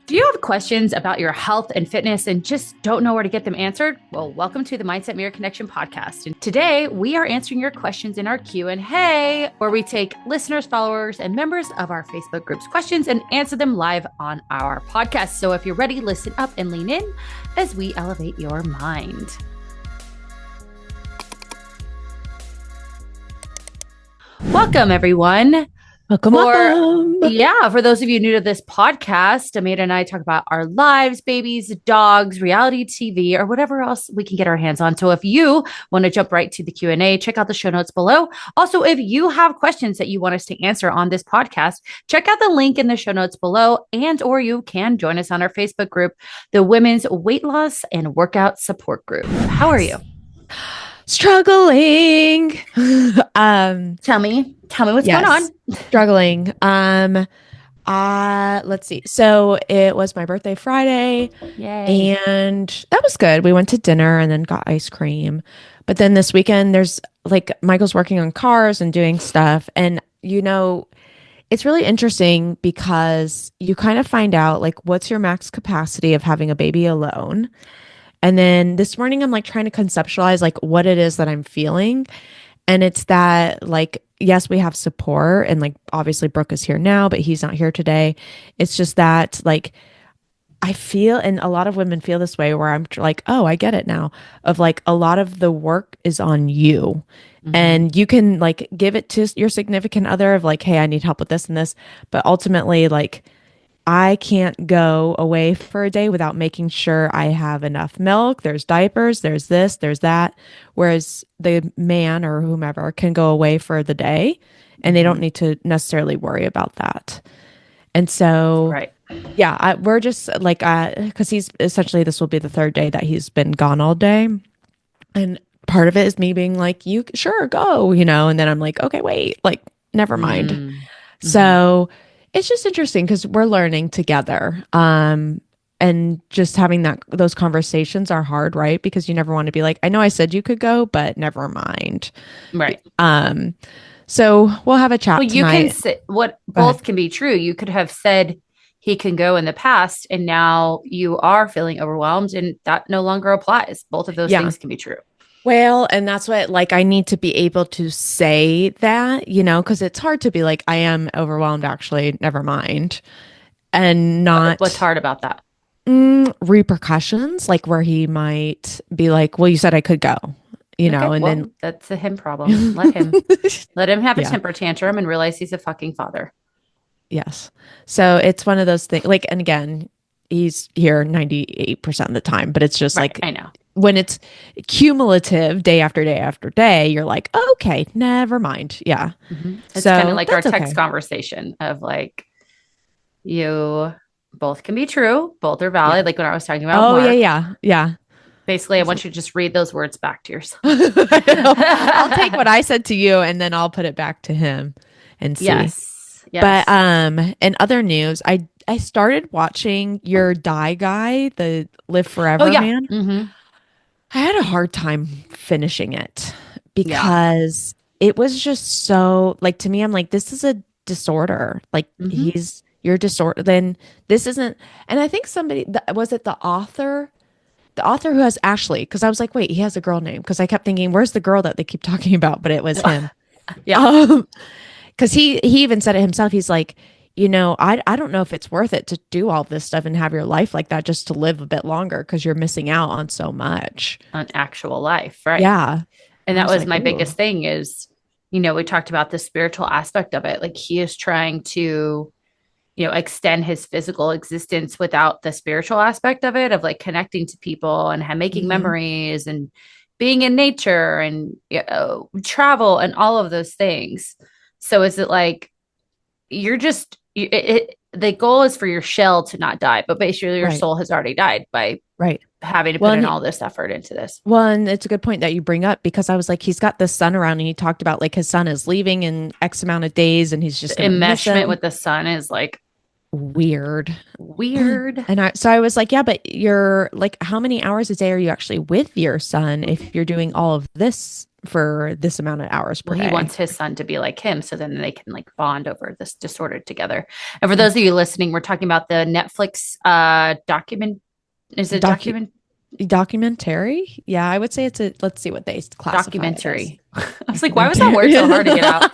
Do you have questions about your health and fitness and just don't know where to get them answered? Well, welcome to the Mindset Mirror Connection podcast. And today we are answering your questions in our Q&A, where we take listeners, followers, and members of our Facebook group's questions and answer them live on our podcast. So if you're ready, listen up and lean in as we elevate your mind. Welcome, everyone. Welcome. For those of you new to this podcast, Amanda and I talk about our lives, babies, dogs, reality TV, or whatever else we can get our hands on. So if you want to jump right to the Q&A, check out the show notes below. Also, if you have questions that you want us to answer on this podcast, check out the link in the show notes below, or you can join us on our Facebook group, the Women's Weight Loss and Workout Support Group. How are you? Struggling. Tell me what's going on. Struggling. Let's see. So it was my birthday Friday. Yay. And that was good. We went to dinner and then got ice cream. But then this weekend there's Michael's working on cars and doing stuff. And it's really interesting because you kind of find out what's your max capacity of having a baby alone. And then this morning, I'm trying to conceptualize what it is that I'm feeling. And it's that yes, we have support. And obviously Brooke is here now, but he's not here today. It's just that I feel, and a lot of women feel this way where I'm oh, I get it now, of a lot of the work is on you. Mm-hmm. And you can give it to your significant other of hey, I need help with this and this. But ultimately, I can't go away for a day without making sure I have enough milk. There's diapers, there's this, there's that. Whereas the man or whomever can go away for the day and they don't need to necessarily worry about that. And so, right. Yeah, we're just because he's essentially, this will be the third day that he's been gone all day. And part of it is me being you sure go, and then I'm okay, wait, never mind. Mm-hmm. So it's just interesting because we're learning together. And just having those conversations are hard, right? Because you never want to be I know I said you could go, but never mind. Right. So we'll have a chat tonight. You can say what both can be true. You could have said he can go in the past, and now you are feeling overwhelmed, and that no longer applies. Both of those things can be true. Well, and that's what I need to be able to say that, because it's hard to be I am overwhelmed, actually, never mind. And not what's hard about that? Repercussions, where he might be well, you said I could go, then that's a him problem. Let him have a temper tantrum and realize he's a fucking father. Yes. So it's one of those things, and again, he's here 98% of the time, but it's just right, I know. When it's cumulative day after day after day, you're okay, never mind. Yeah. Mm-hmm. It's kind of our text conversation of you both can be true. Both are valid. When I was talking about Mark, yeah. Basically, I want you to just read those words back to yourself. I'll take what I said to you and then I'll put it back to him and see. Yes. But in other news, I started watching your Die Guy, the Live Forever man. Mm-hmm. I had a hard time finishing it because it was just so to me, I'm this is a disorder. You're disorder. Then this isn't. And I think was it the author who has Ashley? Because I was wait, he has a girl name. Because I kept thinking, where's the girl that they keep talking about? But it was him. Yeah. Because he even said it himself. He's I don't know if it's worth it to do all this stuff and have your life like that just to live a bit longer because you're missing out on so much. On actual life, right? Yeah. And that was my biggest thing is, we talked about the spiritual aspect of it. He is trying to, extend his physical existence without the spiritual aspect of it, of connecting to people and making memories and being in nature and travel and all of those things. So is it you're just, the goal is for your shell to not die, but basically your soul has already died by having to put in all this effort into this. Well, and it's a good point that you bring up because I was he's got this son around and he talked about his son is leaving in X amount of days and he's just enmeshment with the son is weird. And I was yeah, but you're how many hours a day are you actually with your son if you're doing all of this for this amount of hours per Well, day. he wants his son to be like him, so then they can like bond over this disorder together. And for those of you listening, we're talking about the Netflix document. Is it Documentary? Yeah, I would say it's a. Let's see what they classify it as. documentary? I was like, why was that word so hard to get out?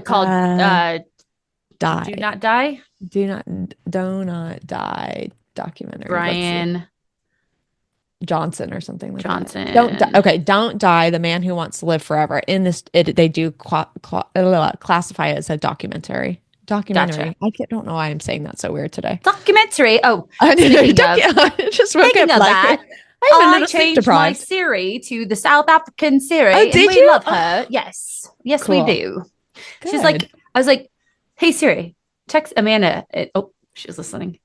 Called Die. Do Not Die. Do not die documentary. Brian Johnson or something like Johnson. that. Don't die. The man who wants to live forever. In this, they do classify it as a documentary. Gotcha. I don't know why I'm saying that so weird today. Documentary. Oh, just woke up like I changed my Siri to the South African Siri, and we love her. Yes, cool. We do. Good. She's like, I was like, hey Siri, text Amanda. Oh, she's listening.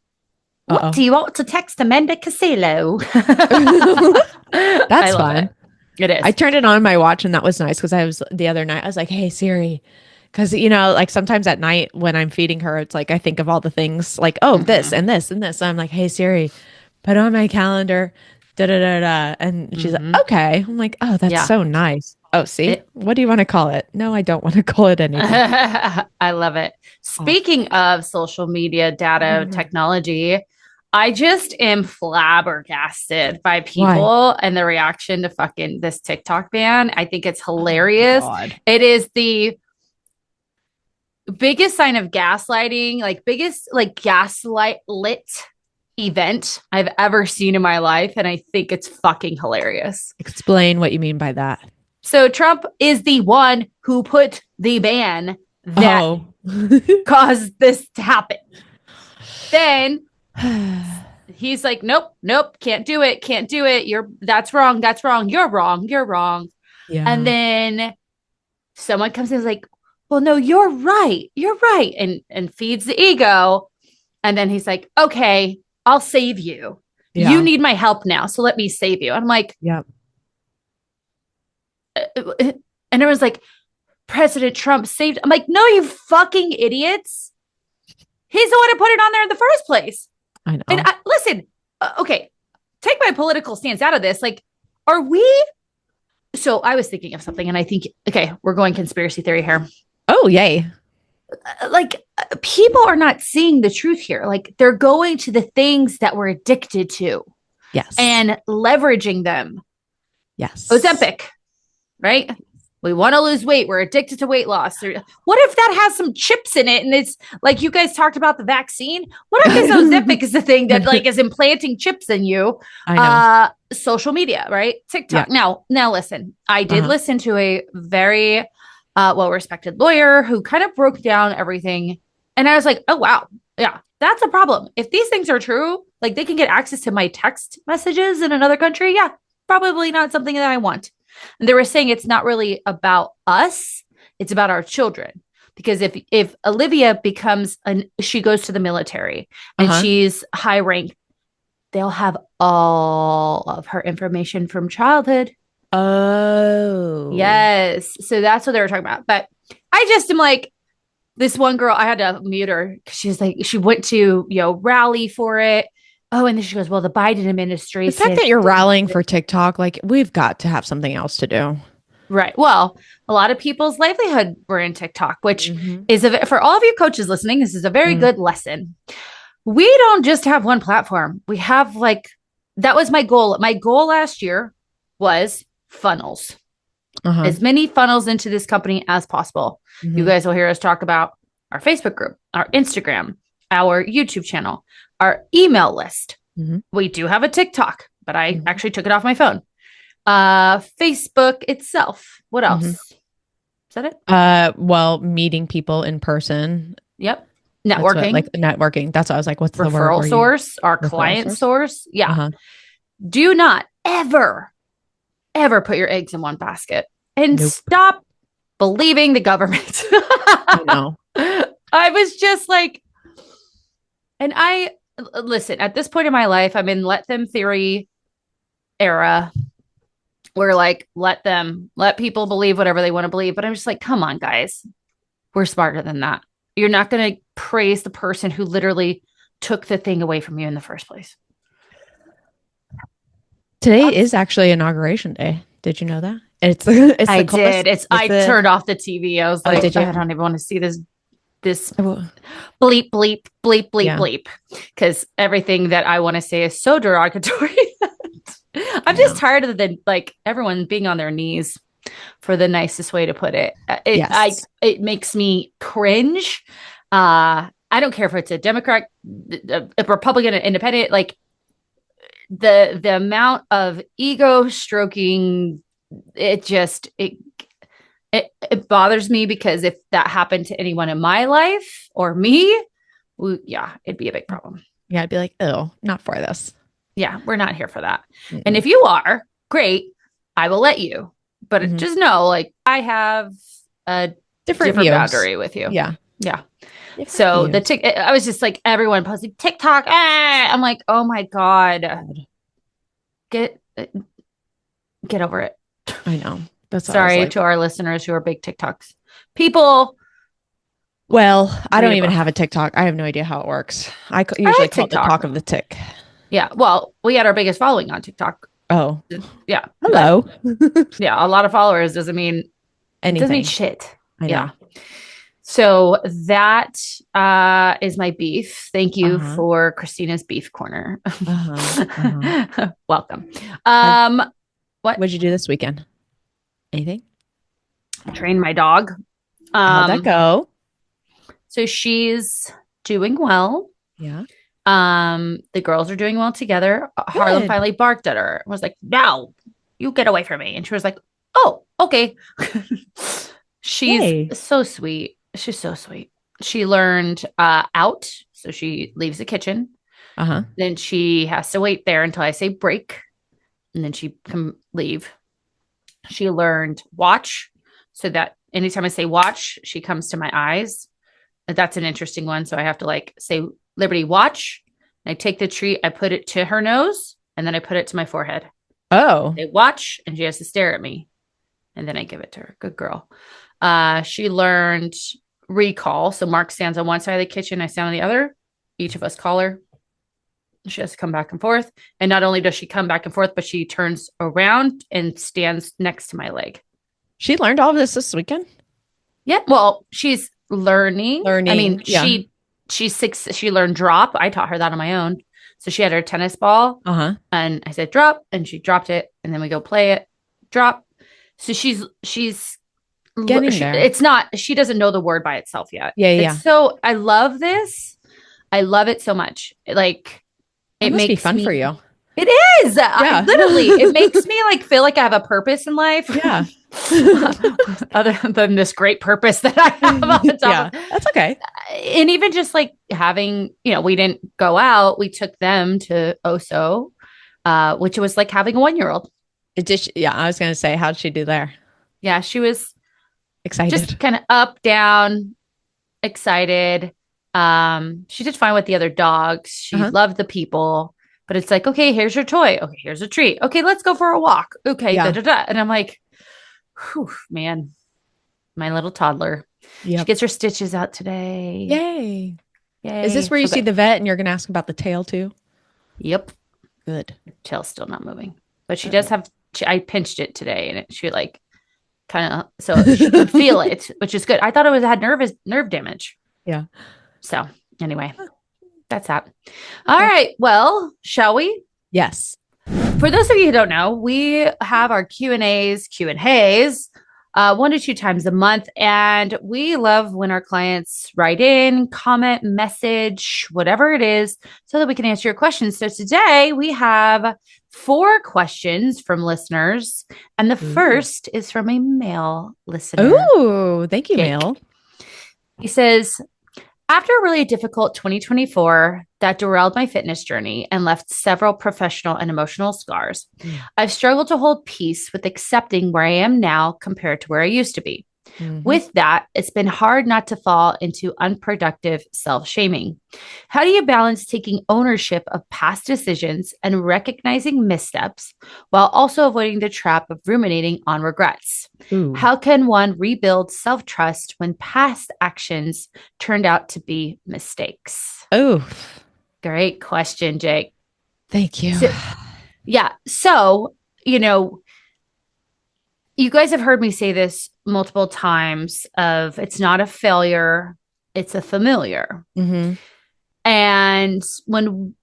What do you want to text Amanda Casillo? That's fun. It is. I turned it on my watch, and that was nice because the other night I was like, hey Siri. Because, like sometimes at night when I'm feeding her, it's like I think of all the things like, this and this and this. And I'm like, hey, Siri, put on my calendar. Da, da, da, da. And she's like, okay. I'm like, oh, that's so nice. Oh, see, what do you want to call it? No, I don't want to call it anything. I love it. Speaking of social media data technology, I just am flabbergasted by people and the reaction to fucking this TikTok ban. I think it's hilarious. It is the biggest sign of gaslighting, biggest gaslight lit event I've ever seen in my life. And I think it's fucking hilarious. Explain what you mean by that. So Trump is the one who put the ban that caused this to happen. Then he's like, nope, can't do it. That's wrong. You're wrong. Yeah. And then someone comes in and is like, well, no, you're right. And feeds the ego. And then he's like, okay, I'll save you. Yeah. You need my help now. So let me save you. I'm like, yeah. And everyone's like, President Trump saved. I'm like, no, you fucking idiots. He's the one who put it on there in the first place. I know. And listen, okay, take my political stance out of this. Like, are we? So I was thinking of something and I think, okay, we're going conspiracy theory here. Oh, yay. People are not seeing the truth here. Like, they're going to the things that we're addicted to. Yes. And leveraging them. Yes. Ozempic, right? We want to lose weight. We're addicted to weight loss. What if that has some chips in it? And it's like you guys talked about the vaccine. What if this Ozempic is the thing that is implanting chips in you? I know. Social media, right? TikTok. Yeah. Now listen, I did listen to a very well-respected lawyer who kind of broke down everything. And I was like, oh, wow. Yeah, that's a problem. If these things are true, they can get access to my text messages in another country. Yeah, probably not something that I want. And they were saying it's not really about us. It's about our children. Because if Olivia she goes to the military and she's high rank, they'll have all of her information from childhood. Oh. Yes. So that's what they were talking about. But I just am like, this one girl, I had to mute her because she's like, she went to, rally for it. Oh, and then she goes, well, the Biden administration. The fact that you're rallying for TikTok, we've got to have something else to do. Right. Well, a lot of people's livelihood were in TikTok, which is, for all of you coaches listening, this is a very good lesson. We don't just have one platform. We have that was my goal. My goal last year was funnels. As many funnels into this company as possible. You guys will hear us talk about our Facebook group, our Instagram, our YouTube channel, our email list. We do have a TikTok, but I actually took it off my phone. Facebook itself. What else? Is that it? Well, meeting people in person. Yep. Networking. Networking. That's what I was like, what's the word? Referral source, our client source. Yeah. Do not ever put your eggs in one basket and stop believing the government. I know. I was just like, and listen, at this point in my life, I'm in let them theory era where let people believe whatever they want to believe. But I'm just like, come on, guys, we're smarter than that. You're not going to praise the person who literally took the thing away from you in the first place. Today is actually Inauguration Day. Did you know that? It's I the did. coldest. I turned off the TV. I was Oh, like, did I you? don't even want to see this Oh, bleep, bleep, bleep, bleep, yeah, bleep. Because everything that I want to say is so derogatory. I'm I just know. tired of the like everyone being on their knees for the nicest way to put it. Yes. It makes me cringe. I don't care if it's a Democrat, a Republican, an independent, like the amount of ego stroking, it just it bothers me because if that happened to anyone in my life or me, yeah, it'd be a big problem. Yeah, I'd be like, oh, not for this. Yeah, we're not here for that. And Mm-mm. if you are, great, I will let you. But Mhm. just know, like, I have a Different different views. boundary with you. Yeah, Yeah. different So views. I was just like, everyone posting TikTok. I'm like, oh my God, God, get get over it. I know. That's what I was Sorry like. to our listeners who are big TikToks. People Well, I don't read a even book. have a TikTok. I have no idea how it works. I Usually like call it the talk TikTok. of the tick. Yeah. Well, we had our biggest following on TikTok. Oh, Yeah. But hello. yeah, a lot of followers doesn't mean Anything. shit. I Yeah. know. So that is my beef. Thank you Uh-huh. for Christina's beef corner. Uh-huh. Uh-huh. Welcome. How, Um, what what'd you do this weekend? Anything? train my dog. How'd that Um, go? so she's doing well. Yeah. The girls are doing well together. Harlem Good. finally barked at her and was like, "No, you get away from me." And she was like, "Oh, okay." She's Yay. so sweet. She's so sweet. She learned out, so she leaves the kitchen. Uh-huh. Then she has to wait there until I say break, and then she can leave. She learned watch, so that anytime I say watch, she comes to my eyes. That's an interesting one. So I have to like say Liberty watch. And I take the treat, I put it to her nose, and then I put it to my forehead. Oh. They watch, and she has to stare at me, and then I give it to her. Good girl. She learned recall. So Mark stands on one side of the kitchen, I stand on the other. Each of us call her. She has to come back and forth. And not only does she come back and forth, but she turns around and stands next to my leg. She learned all of this weekend? Yeah. Well, she's learning. I mean, Learning. Yeah. she's 6. She learned drop. I taught her that on my own. So she had her tennis ball Uh-huh. and I said drop and she dropped it and then we go play it. Drop. So Getting there. it's not, she doesn't know the word by itself yet. Yeah, yeah. It's so, I love this. I love it so much. Like That it must be makes fun for me, you. it is. I Yeah. literally, it makes me like feel like I have a purpose in life. Yeah. Other than this great purpose that I have on top Yeah. of. That's okay. And even just like having, we didn't go out. We took them to Oso, which was like having a 1-year-old. Yeah, I was gonna say, how'd she do there? Yeah, she was just Excited. kind of up, down, excited. She did fine with the other dogs. She Uh-huh. loved the people, but it's like, okay, here's your toy. Okay, here's a treat. Okay, let's go for a walk. Okay, da Yeah. da da. And I'm like, whew, man, my little toddler. She Yep. gets her stitches out today. Yay. Yay. Is this where you So see good. the vet and you're gonna ask about the tail too? Yep. Good. Tail's still not moving, but she does have. I pinched it today, and she like kind of so she could feel it, which is good. I thought it had nerve damage. Yeah. So anyway, that's that. All right. Well, shall we? Yes. For those of you who don't know, we have our Q&As 1 to 2 times a month. And we love when our clients write in, comment, message, whatever it is, so that we can answer your questions. So today we have 4 questions from listeners. And the first is from a male listener. Oh, thank you, Jake. Mel. He says, after a really difficult 2024 that derailed my fitness journey and left several professional and emotional scars, I've struggled to hold peace with accepting where I am now compared to where I used to be. Mhm. With that, it's been hard not to fall into unproductive self-shaming. How do you balance taking ownership of past decisions and recognizing missteps while also avoiding the trap of ruminating on regrets? Ooh. How can one rebuild self-trust when past actions turned out to be mistakes? Oh, Great question, Jake. thank you. So, yeah. So, you guys have heard me say this multiple times of it's not a failure, it's a familiar. Mm-hmm. And when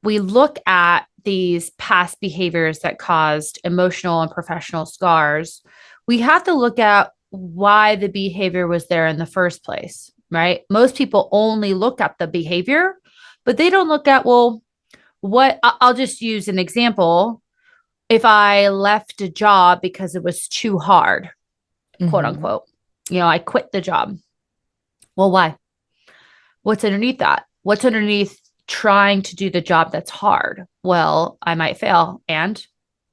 we look at these past behaviors that caused emotional and professional scars, we have to look at why the behavior was there in the first place, right? Most people only look at the behavior, but they don't look at, well, what I'll just use an example. If I left a job because it was too hard, quote Mm-hmm. unquote, I quit the job. Well, why? What's underneath that? What's underneath trying to do the job that's hard? Well, I might fail. And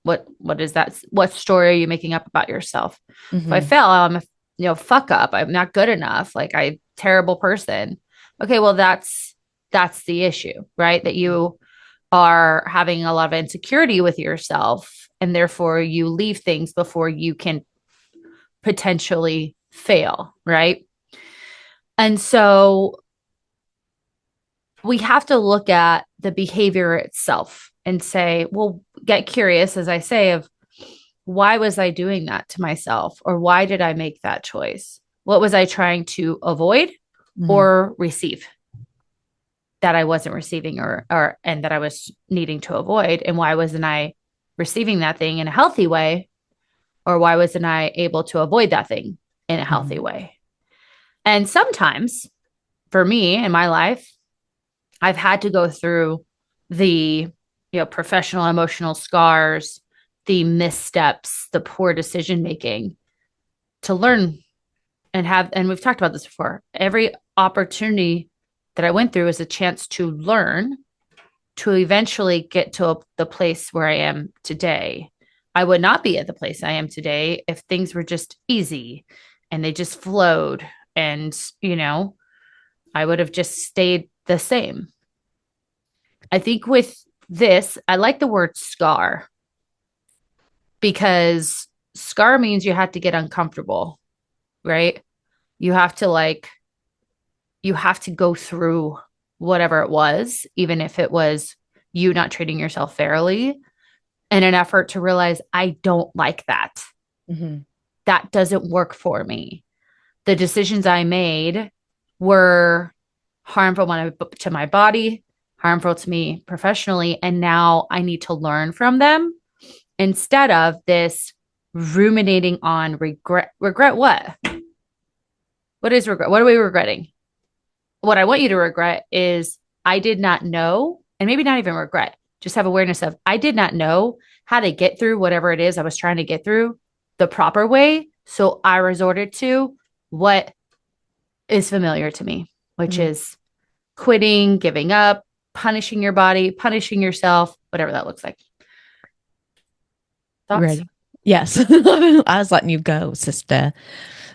what is that? What story are you making up about yourself? If I Mm-hmm. fail, I'm a fuck up. I'm not good enough. Like I'm a terrible person. Okay, well that's the issue, right? That you are having a lot of insecurity with yourself and therefore you leave things before you can potentially fail, right? And so we have to look at the behavior itself and say, well, get curious, as I say, of why was I doing that to myself? Or why did I make that choice? What was I trying to avoid Mm-hmm. or receive that I wasn't receiving or and that I was needing to avoid? And why wasn't I receiving that thing in a healthy way? Or why wasn't I able to avoid that thing in a Mm-hmm. healthy way? And sometimes for me in my life, I've had to go through the, professional emotional scars, the missteps, the poor decision making to learn and we've talked about this before. Every opportunity that I went through is a chance to learn to eventually get to the place where I am today. I would not be at the place I am today if things were just easy and they just flowed and, I would have just stayed the same. I think with this, I like the word scar because scar means you have to get uncomfortable, right? You have to you have to go through whatever it was, even if it was you not treating yourself fairly, in an effort to realize I don't like that. Mm-hmm. That doesn't work for me. The decisions I made were harmful to my body, harmful to me professionally, and now I need to learn from them instead of this ruminating on regret. Regret what? What is regret? What are we regretting? What I want you to regret is I did not know, and maybe not even regret, just have awareness of I did not know how to get through whatever it is I was trying to get through the proper way. So I resorted to what is familiar to me, which Mm-hmm. is quitting, giving up, punishing your body, punishing yourself, whatever that looks like. You Thoughts? ready? Yes. I was letting you go, sister.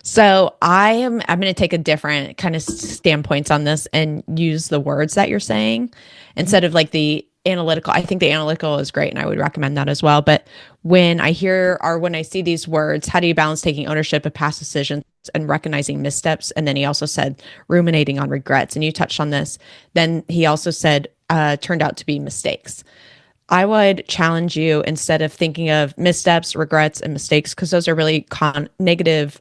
So I'm going to take a different kind of standpoints on this and use the words that you're saying Mm-hmm. instead of like the analytical. I think the analytical is great and I would recommend that as well. But when I hear or when I see these words, how do you balance taking ownership of past decisions and recognizing missteps? And then he also said ruminating on regrets. And you touched on this. Then he also said turned out to be mistakes. I would challenge you instead of thinking of missteps, regrets, and mistakes, because those are really negative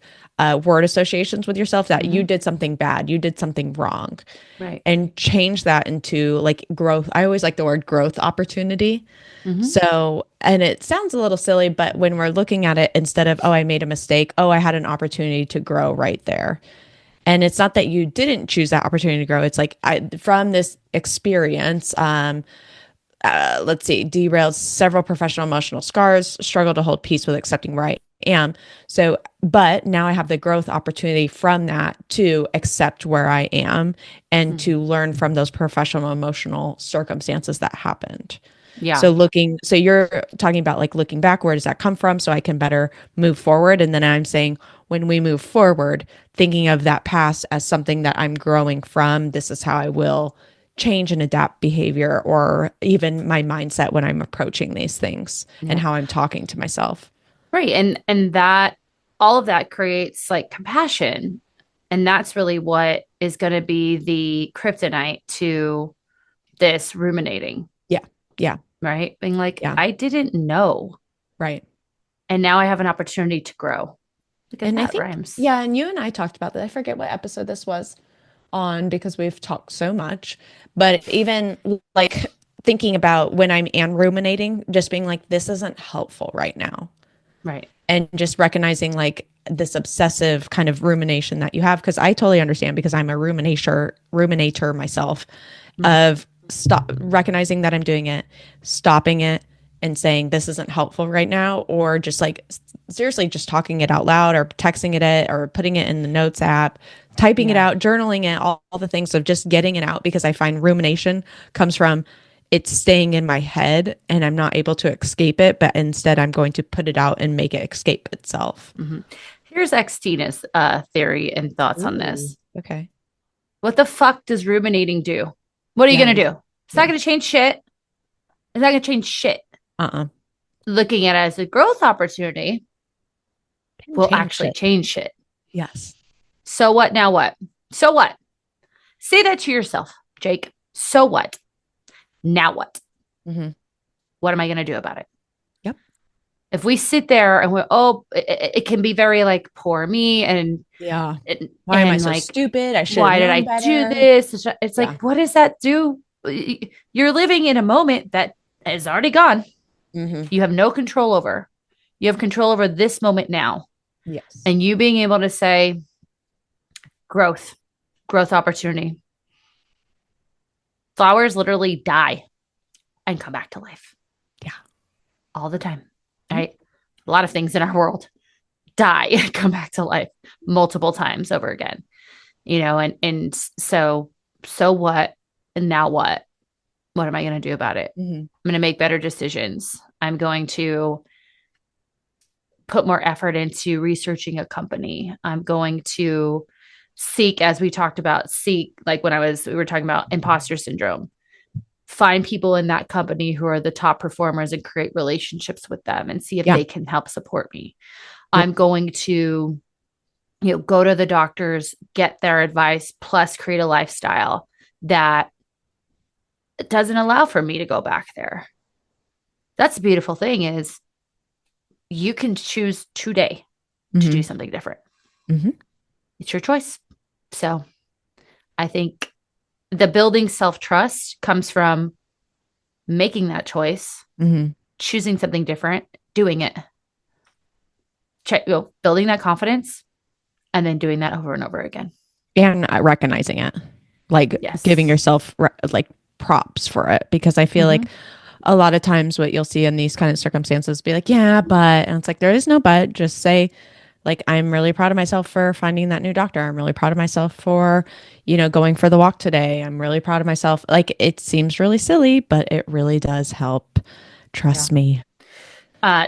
word associations with yourself that you Mm-hmm. did something bad, you did something wrong, Right. and change that into like growth. I always like the word growth opportunity. Mm-hmm. So, and it sounds a little silly, but when we're looking at it instead of, oh, I made a mistake, oh, I had an opportunity to grow right there. And it's not that you didn't choose that opportunity to grow. It's like from this experience, let's see, derailed several professional emotional scars, struggle to hold peace with accepting where I am. So, but now I have the growth opportunity from that to accept where I am and Mm-hmm. to learn from those professional emotional circumstances that happened. Yeah. So you're talking about like looking back, where does that come from? So I can better move forward. And then I'm saying when we move forward, thinking of that past as something that I'm growing from, this is how I will change and adapt behavior or even my mindset when I'm approaching these things and Yeah. how I'm talking to myself. Right. And that all of that creates like compassion. And that's really what is going to be the kryptonite to this ruminating, Yeah. Yeah. right? Being like, Yeah. I didn't know. Right. And now I have an opportunity to grow. Look at And I that think, rhymes. yeah, and you and I talked about that. I forget what episode this was on because we've talked so much. But even like thinking about when I'm and ruminating, just being like, this isn't helpful right now. Right. And just recognizing like this obsessive kind of rumination that you have. Cause I totally understand because I'm a ruminator myself Mm-hmm. of stop recognizing that I'm doing it, stopping it and saying this isn't helpful right now, or just like seriously just talking it out loud or texting it or putting it in the notes app, typing it Yeah. out, journaling it, all the things of just getting it out because I find rumination comes from it's staying in my head and I'm not able to escape it, but instead I'm going to put it out and make it escape itself. Mm-hmm. Here's Xtina's theory and thoughts on Ooh, this. okay. What the fuck does ruminating do? What are you Yeah. going to do? It's not Yeah. going to change shit. It's not going to change shit. Uh-uh. Looking at it as a growth opportunity Can will change actually shit. change shit. Yes. So what? Now what? So what? Say that to yourself, Jake. So what? Now what? Mm-hmm. What am I going to do about it? Yep. If we sit there and we're, oh, it can be very like poor me Yeah. and, Why am I and so like, stupid? I should have why did known I do better. this? It's Yeah. like, what does that do? You're living in a moment that is already gone. Mm-hmm. You have no control over. You have control over this moment now. Yes. And you being able to say, growth, growth opportunity. Flowers literally die and come back to life Yeah. all the time, Yep. right? A lot of things in our world die and come back to life multiple times over again, so what? And now what? What am I going to do about it? Mm-hmm. I'm going to make better decisions. I'm going to put more effort into researching a company. I'm going to seek, as we talked about, like we were talking about imposter syndrome, find people in that company who are the top performers and create relationships with them and see if Yeah. they can help support me. Yep. I'm going to, go to the doctors, get their advice, plus create a lifestyle that doesn't allow for me to go back there. That's the beautiful thing is you can choose today to do Mm-hmm. something different. Mm-hmm. It's your choice. So I think the building self-trust comes from making that choice, Mm-hmm. choosing something different, doing it, building that confidence, and then doing that over and over again. And recognizing it, like giving Yes. yourself like props for it, because I feel Mm-hmm. like a lot of times what you'll see in these kind of circumstances be like, yeah, but, and it's like, there is no but. Just say, like, I'm really proud of myself for finding that new doctor. I'm really proud of myself for, going for the walk today. I'm really proud of myself. Like, it seems really silly, but it really does help. Yeah. Trust me.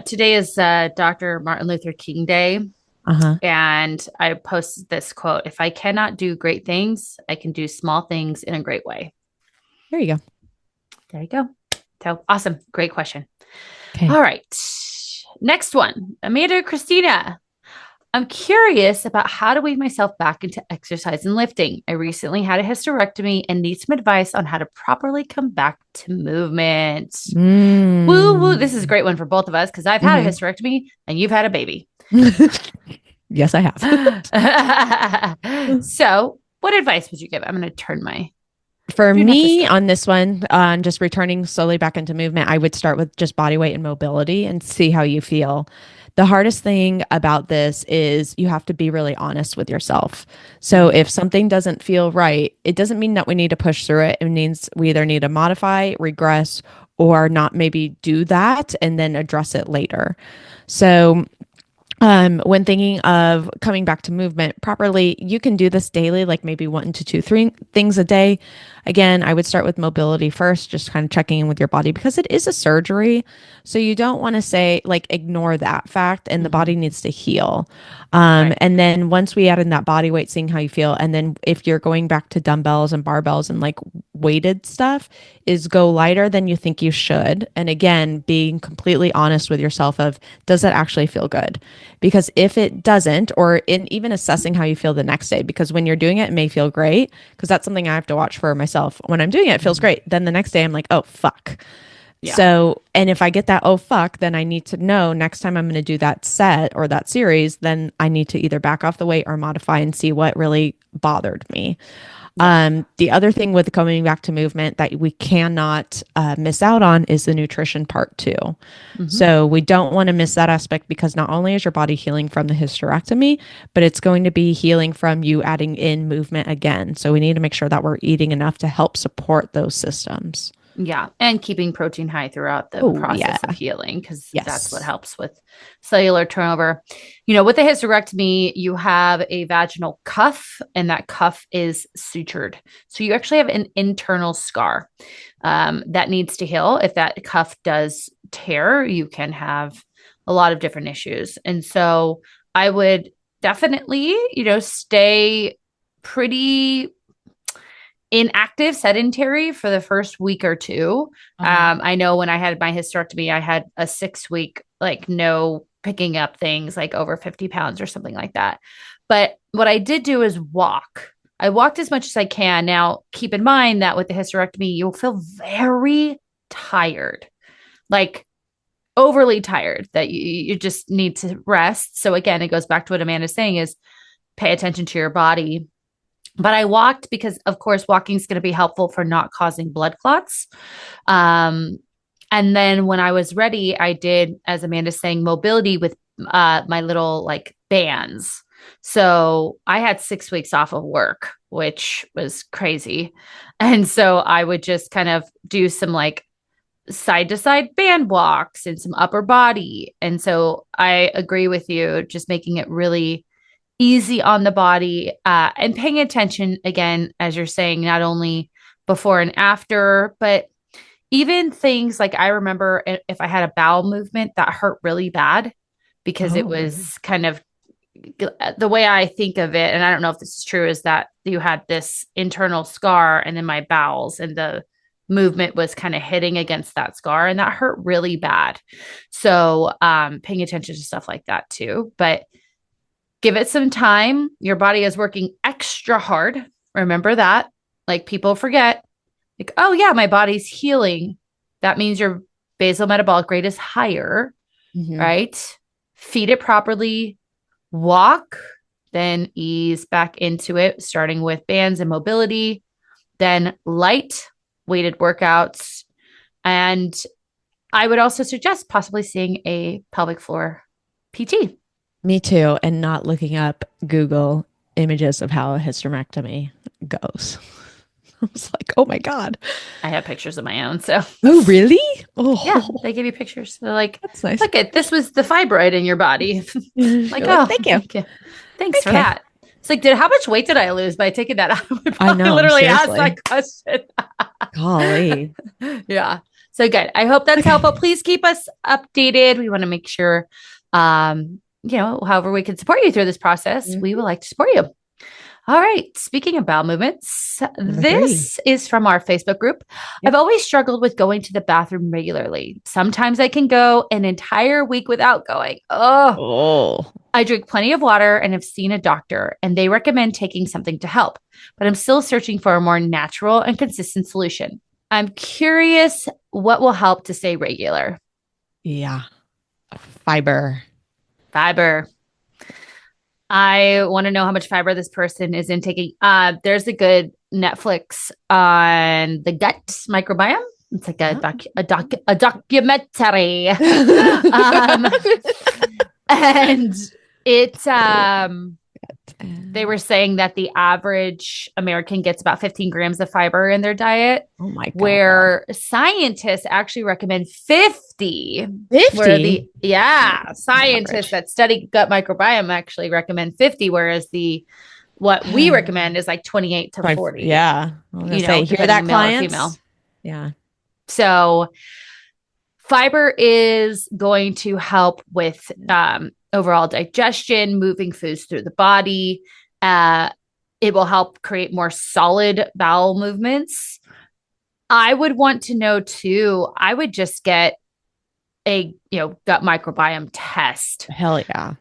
Today is Dr. Martin Luther King Day. Uh-huh. And I posted this quote: if I cannot do great things, I can do small things in a great way. There you go. There you go. So awesome. Great question. Okay. All right. Next one, Amanda Christina. I'm curious about how to weave myself back into exercise and lifting. I recently had a hysterectomy and need some advice on how to properly come back to movement. Woo woo. This is a great one for both of us because I've had a Mm-hmm. hysterectomy and you've had a baby. Yes, I have. So, what advice would you give? I'm going to turn my For do not me disturb. on this one, just returning slowly back into movement, I would start with just body weight and mobility and see how you feel. The hardest thing about this is you have to be really honest with yourself. So if something doesn't feel right, it doesn't mean that we need to push through it. It means we either need to modify, regress, or not maybe do that and then address it later. So when thinking of coming back to movement properly, you can do this daily, like maybe 1 to 2, 3 things a day. Again, I would start with mobility first, just kind of checking in with your body because it is a surgery. So you don't want to say, like, ignore that fact, and the body Mm-hmm. needs to heal. Right. And then once we add in that body weight, seeing how you feel. And then if you're going back to dumbbells and barbells and like weighted stuff, is go lighter than you think you should. And again, being completely honest with yourself of, does that actually feel good? Because if it doesn't, or in even assessing how you feel the next day, because when you're doing it, it may feel great, because that's something I have to watch for myself. When I'm doing it, it feels Mm-hmm. great. Then the next day I'm like, oh, fuck. Yeah. So, and if I get that, oh, fuck, then I need to know next time I'm going to do that set or that series, then I need to either back off the weight or modify and see what really bothered me. Yeah. The other thing with coming back to movement that we cannot miss out on is the nutrition part too. Mm-hmm. So we don't want to miss that aspect because not only is your body healing from the hysterectomy, but it's going to be healing from you adding in movement again. So we need to make sure that we're eating enough to help support those systems. Yeah. And keeping protein high throughout the Oh, yeah. process of healing, because that's what Yes. helps with cellular turnover. With the hysterectomy, you have a vaginal cuff, and that cuff is sutured. So you actually have an internal scar that needs to heal. If that cuff does tear, you can have a lot of different issues. And so I would definitely, stay pretty inactive, sedentary for the first week or two. Uh-huh. I know when I had my hysterectomy, I had a 6 week, like no picking up things like over 50 pounds or something like that. But what I did do is walk. I walked as much as I can. Now, keep in mind that with the hysterectomy, you'll feel very tired, like overly tired, that you just need to rest. So again, it goes back to what Amanda's saying is pay attention to your body. But I walked because, of course, walking is going to be helpful for not causing blood clots. And then when I was ready, I did, as Amanda's saying, mobility with my little like bands. So I had 6 weeks off of work, which was crazy. And so I would just kind of do some like side to side band walks and some upper body. And so I agree with you, just making it really easy on the body and paying attention again, as you're saying, not only before and after, but even things like I remember if I had a bowel movement that hurt really bad because it Oh, was kind of the way I think of it. And I don't know if this is true, is that you had this internal scar and then my bowels and the movement was kind of hitting against that scar and that hurt really bad. So paying attention to stuff like that too. But give it some time. Your body is working extra hard. Remember that. Like people forget, like, oh, yeah, my body's healing. That means your basal metabolic rate is higher, mhm. right? Feed it properly, walk, then ease back into it, starting with bands and mobility, then light weighted workouts. And I would also suggest possibly seeing a pelvic floor PT. Me too. And not looking up Google images of how a hysterectomy goes. I was like, oh my God. I have pictures of my own. So, Oh, really? yeah, Oh, they give you pictures. They're like, that's nice. look at this was the fibroid in your body. Like, You're like, oh, thank you. thank you. Thanks for Okay. that. It's like, how much weight did I lose by taking that? I would I probably know, literally ask seriously. that question. Golly. Yeah. So good. I hope that's Okay. helpful. Please keep us updated. We want to make sure, however we can support you through this process, we would Mhm. like to support you. All right. Speaking of bowel movements, Number three. this is from our Facebook group. I've Yep. always struggled with going to the bathroom regularly. Sometimes I can go an entire week without going. Oh, Oh, I drink plenty of water and have seen a doctor, and they recommend taking something to help, but I'm still searching for a more natural and consistent solution. I'm curious what will help to stay regular. yeah. Fiber. Fiber. I want to know how much fiber this person is intaking. There's a good Netflix on the gut microbiome. It's like a documentary. um, and it they were saying that the average American gets about 15 grams of fiber in their diet, Oh my God. where scientists actually recommend 50. Where 50? scientists Average. that study gut microbiome actually recommend 50, whereas what we recommend is like 28 to 40, Yeah. I was gonna say, hear depending that, male or female. clients? Yeah. So fiber is going to help with overall digestion, moving foods through the body. It will help create more solid bowel movements. I would want to know too, I would just get a gut microbiome test, Hell yeah.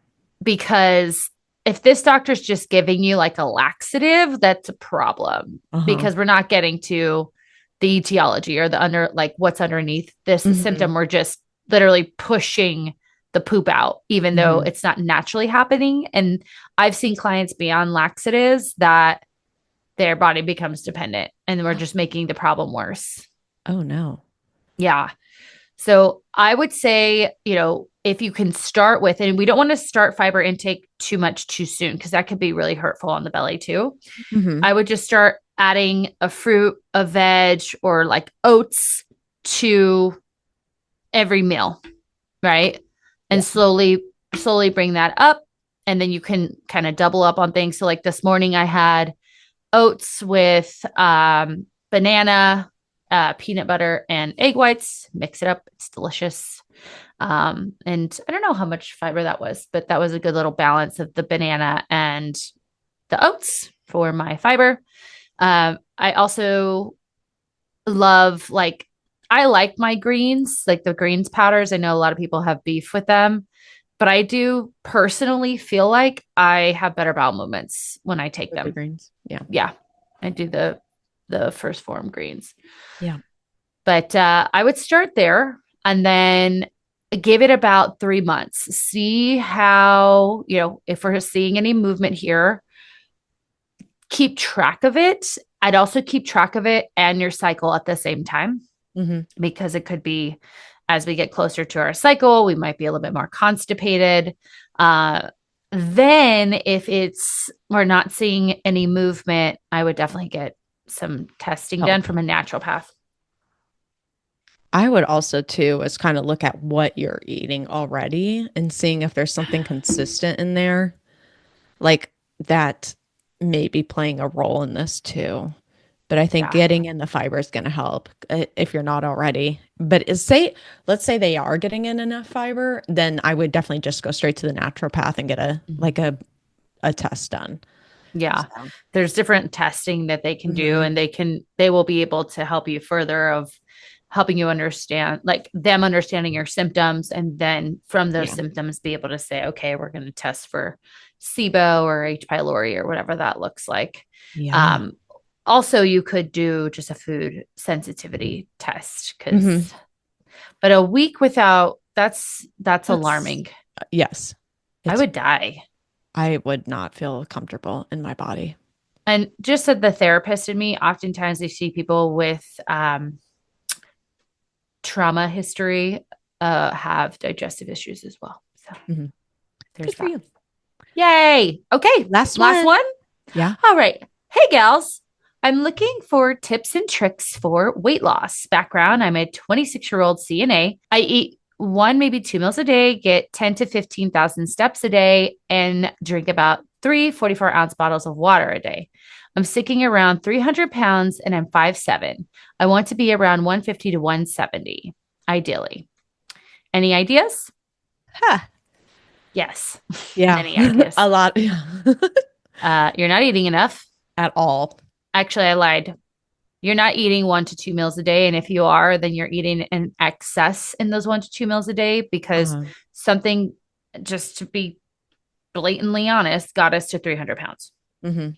because if this doctor's just giving you like a laxative, that's a problem, Uh-huh. because we're not getting to the etiology or the under, like what's underneath this Hmm. symptom. We're just literally pushing the poop out, even though Hmm. it's not naturally happening. And I've seen clients be on laxatives that their body becomes dependent and we're just making the problem worse. Oh no. Yeah. So I would say, if you can start with, and we don't want to start fiber intake too much too soon because that could be really hurtful on the belly too. Hmm. I would just start adding a fruit, a veg, or like oats to every meal, right? And Yeah. slowly bring that up. And then you can kind of double up on things. So like this morning I had oats with banana, peanut butter, and egg whites. Mix it up. It's delicious. And I don't know how much fiber that was, but that was a good little balance of the banana and the oats for my fiber. I also love I like my greens, like the greens powders. I know a lot of people have beef with them, but I do personally feel like I have better bowel movements when I take With the them. greens. Yeah. Yeah, I do the first form greens. Yeah. But I would start there and then give it about 3 months. See how, if we're seeing any movement here, keep track of it. I'd also keep track of it and your cycle at the same time Hmm. because it could be as we get closer to our cycle, we might be a little bit more constipated. Then if we're not seeing any movement, I would definitely get some testing done Help. from a naturopath. I would also too is kind of look at what you're eating already and seeing if there's something consistent in there, like that may be playing a role in this too. But I think Yeah. getting in the fiber is going to help if you're not already. But let's say they are getting in enough fiber, then I would definitely just go straight to the naturopath and get a test done. Yeah. So, There's different testing that they can do hmm. and they will be able to help you further of helping you understand like them understanding your symptoms and then from those Yeah. symptoms be able to say, okay, we're going to test for SIBO or H. pylori or whatever that looks like. Yeah. Um, Also, you could do just a food sensitivity test Hmm. but a week without that's That's alarming. yes. I It's would die. I would not feel comfortable in my body. And just said the therapist in me, oftentimes they see people with trauma history have digestive issues as well. So Hmm. there's Good for that. you. Yay. Okay. Last Last one. one. Yeah. All right. Hey, gals. I'm looking for tips and tricks for weight loss. Background: I'm a 26-year-old CNA. I eat one, maybe two meals a day, get 10 to 15,000 steps a day, and drink about three 44-ounce bottles of water a day. I'm sticking around 300 pounds and I'm 5'7". I want to be around 150 to 170, ideally. Any ideas? Huh. Yes, Yeah. many ideas. A lot. Yeah. You're not eating enough. At all. Actually, I lied. You're not eating 1 to 2 meals a day. And if you are, then you're eating an excess in those 1 to 2 meals a day because Uh, something, just to be blatantly honest, got us to 300 pounds. hmm.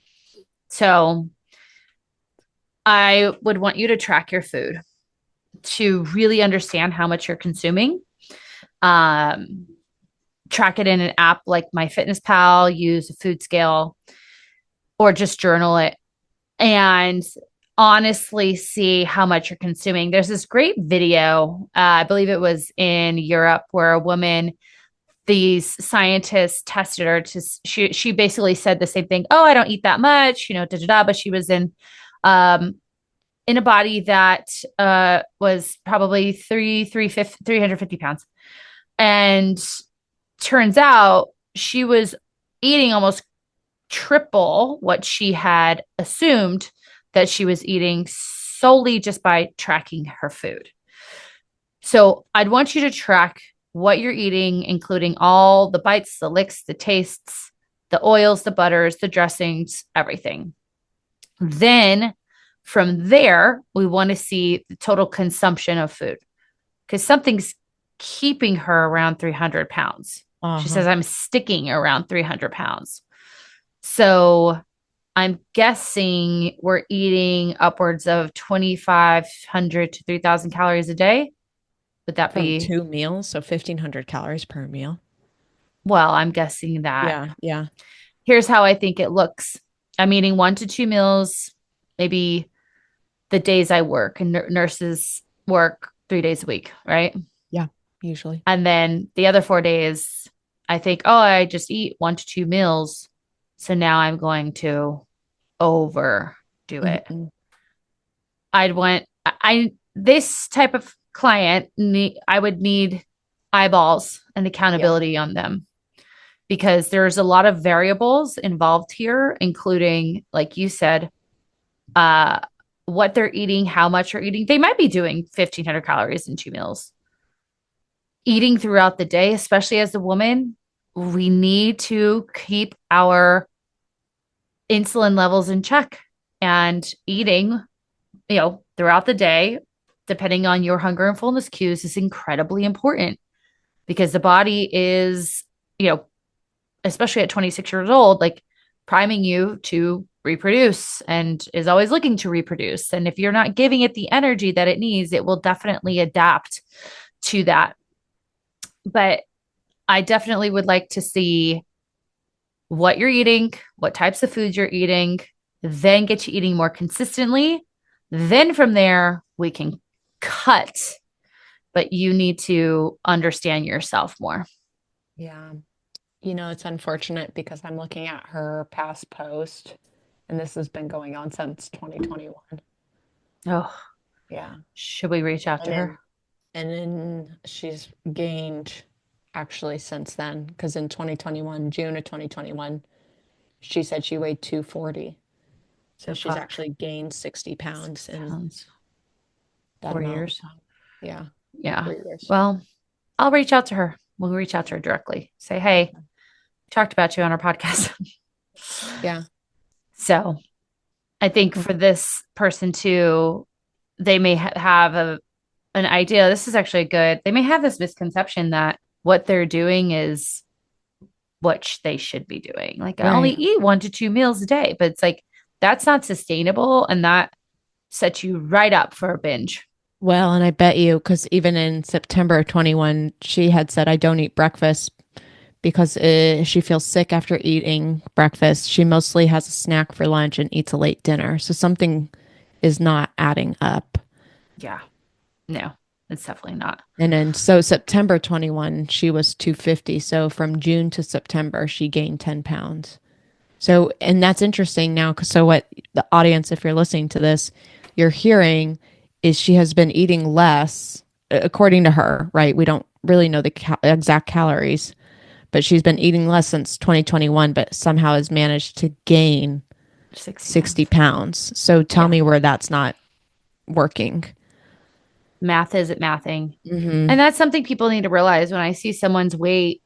So I would want you to track your food to really understand how much you're consuming. Um, Track it in an app like MyFitnessPal, use a food scale, or just journal it and honestly see how much you're consuming. There's this great video, I believe it was in Europe, where a woman, these scientists tested her to, she basically said the same thing. Oh, I don't eat that much, da da da. But she was um, in a body that was probably 350 pounds. And turns out she was eating almost triple what she had assumed that she was eating solely just by tracking her food. So I'd want you to track what you're eating, including all the bites, the licks, the tastes, the oils, the butters, the dressings, everything. Then from there, we want to see the total consumption of food because something's keeping her around 300 pounds. She Uh-huh. says, I'm sticking around 300 pounds. So I'm guessing we're eating upwards of 2,500 to 3,000 calories a day. Would that From be, 2 meals, so 1,500 calories per meal. well, I'm guessing that. Yeah, yeah, Here's how I think it looks. I'm eating 1 to 2 meals, maybe the days I work, and nurses work 3 days a week, right? yeah, usually. And then the other 4 days, I think, oh, I just eat 1 to 2 meals. So now I'm going to overdo it. Mhm. This type of client, I would need eyeballs and Yeah, accountability on them because there's a lot of variables involved here, including, like you said, uh, what they're eating, how much they're eating. They might be doing 1,500 calories in 2 meals. Eating throughout the day, especially as a woman, we need to keep our insulin levels in check and eating, throughout the day, depending on your hunger and fullness cues, is incredibly important because the body is, you know, especially at 26 years old, like priming you to reproduce and is always looking to reproduce. And if you're not giving it the energy that it needs, it will definitely adapt to that. But I definitely would like to see what you're eating, what types of foods you're eating, then get you eating more consistently. Then from there, we can cut, but you need to understand yourself more. yeah. It's unfortunate because I'm looking at her past post, and this has been going on since 2021. Oh, Yeah. should we reach out And to her? then and then she's gained actually since then, because in 2021, June of 2021, she said she weighed 240. So Oh, she's fuck. actually gained 60 60 pounds in pounds, that four amount of years. time. Yeah, Yeah. 3 years. Well, I'll reach out to her. We'll reach out to her directly. Say, hey, we talked about you on our podcast. Yeah. So I think for this person too, they may have an idea. This is actually good. They may have this misconception that what they're doing is what they should be doing. Like, I only Right. eat 1 to 2 meals a day, but it's like that's not sustainable. And that sets you right up for a binge. Well, and I bet you, because even in September of 21, she had said, I don't eat breakfast because she feels sick after eating breakfast. She mostly has a snack for lunch and eats a late dinner. So something is not adding up. Yeah. No, it's definitely not. And then, so September 21, she was 250. So from June to September, she gained 10 pounds. So, and that's interesting now. So, what the audience, if you're listening to this, you're hearing is she has been eating less, according to her, right? We don't really know the exact calories, but she's been eating less since 2021, but somehow has managed to gain 60 60 pounds. pounds. So, tell Yeah. me where that's not working. Math isn't mathing. Mm-hmm. And that's something people need to realize when I see someone's weight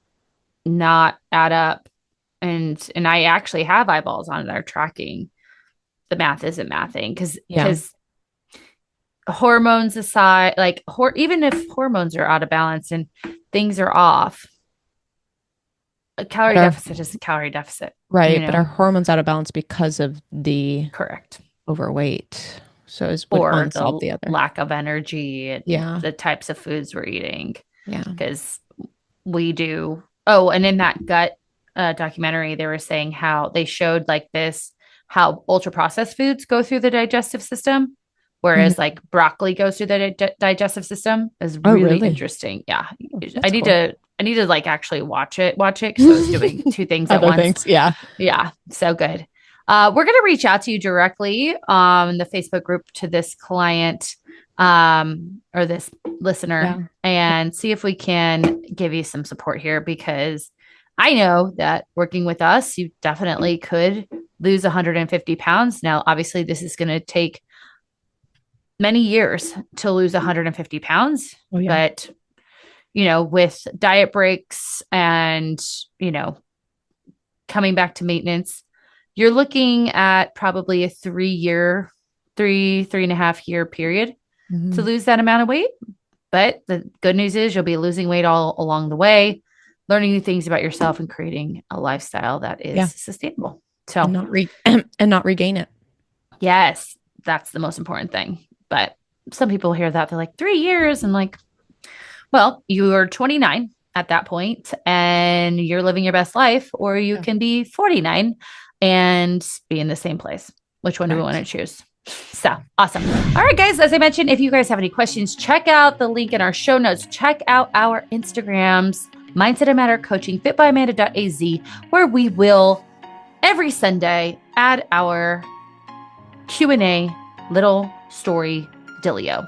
not add up. And I actually have eyeballs on their tracking. The math isn't mathing Yeah. because hormones aside, like even if hormones are out of balance and things are off, a But calorie our, deficit is a calorie deficit, right. But our hormones out of balance because of the correct. overweight. So, would Or one solve the the other? lack of energy and Yeah. the types of foods we're eating. Yeah. Because we do. Oh, and in that gut documentary, they were saying how they showed like this, how ultra processed foods go through the digestive system, whereas Mhm. like broccoli goes through the digestive system is Oh, really really? interesting. Yeah. Oh, I that's need cool. to, I need to like actually watch it because I was doing two things at Other once. things. Yeah. Yeah. So good. We're going to reach out to you directly in the Facebook group to this client or this listener Yeah. and see if we can give you some support here because I know that working with us, you definitely could lose 150 pounds. Now, obviously, this is going to take many years to lose 150 pounds, Oh, yeah. but with diet breaks and, you know, coming back to maintenance, you're looking at probably a 3 year, 3.5 year period to Mhm. lose that amount of weight. But the good news is you'll be losing weight all along the way, learning new things about yourself and creating a lifestyle that is Yeah. sustainable. So and not regain it. Yes, that's the most important thing. But some people hear that they're like 3 years and like, well, you're 29 at that point and you're living your best life, or you can be 49 and be in the same place. Which one do we want to choose? So awesome. All right, guys, as I mentioned, if you guys have any questions, check out the link in our show notes. Check out our Instagrams, Mindset and Matter Coaching, fitbyamanda.az, where we will every Sunday add our Q&A little story dealio.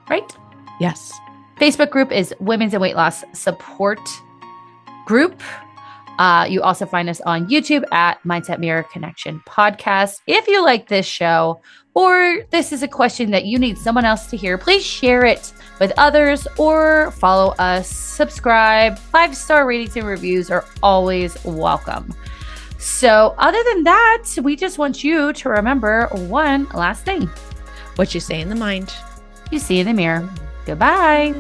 Right? Yes. Facebook group is Women's and Weight Loss Support Group. You also find us on YouTube at Mindset Mirror Connection Podcast. If you like this show, or this is a question that you need someone else to hear, please share it with others or follow us, subscribe. 5-star ratings and reviews are always welcome. So other than that, we just want you to remember one last thing. What you say in the mind, you see in the mirror. Goodbye.